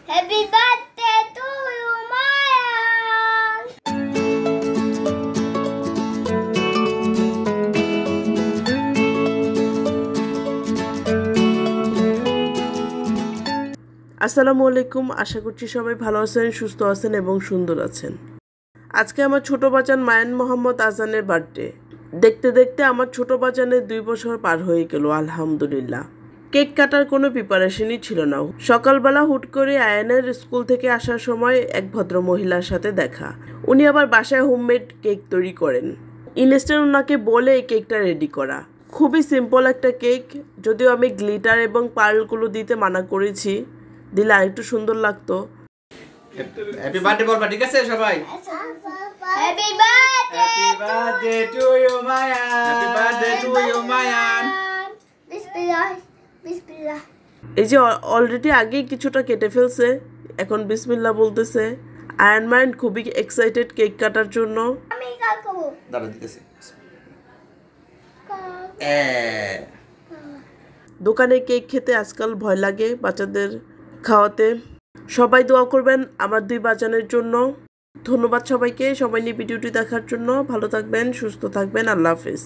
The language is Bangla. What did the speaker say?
Happy birthday to you, Mayan. আসসালামু আলাইকুম। আশা করছি সবাই ভালো আছেন, সুস্থ আছেন এবং সুন্দর আছেন। আজকে আমার ছোট বাজান মায়ান মোহাম্মদ আজানের বার্থডে। দেখতে দেখতে আমার ছোট বাজানের 2 বছর পার হয়ে গেল, আলহামদুলিল্লাহ। কেক কাটার কোনো প্রিপারেশনই ছিল না। সকালবেলা হুট করে আয়ানের স্কুল থেকে আসার সময় এক ভদ্র মহিলার সাথে দেখা। উনি আবার বাসায় হোমমেড কেক তৈরি করেন। ইনস্ট্যান্ট ওনাকে বলে এই কেকটা রেডি করা। খুবই সিম্পল একটা কেক, যদিও আমি গ্লিটার এবং পার্লগুলো দিতে মানা করেছি, দিলে আরেকটু সুন্দর লাগতো। হ্যাপি বার্থডে বলবা, ঠিক আছে সবাই? Happy birthday. Happy birthday to you Mayan. Happy birthday to you Mayan. Bismillah. Bismillah. এই যে অলরেডি আগেই কিছুটা কেটে ফেলছে, এখন বিসমিল্লাহ বলতেছে। আয়ন মায়ান খুবই এক্সাইটেড কেক কাটার জন্য। আমি কাকু। দাঁড়া দিতেছি। দোকানে কেক খেতে আজকাল ভয় লাগে বাচ্চাদের খাওয়াতে। সবাই দোয়া করবেন আমার 2 বাজানের জন্য। ধন্যবাদ সবাইকে, সবাই নিয়ে ভিডিওটি দেখার জন্য। ভালো থাকবেন, সুস্থ থাকবেন। আল্লাহ হাফেজ।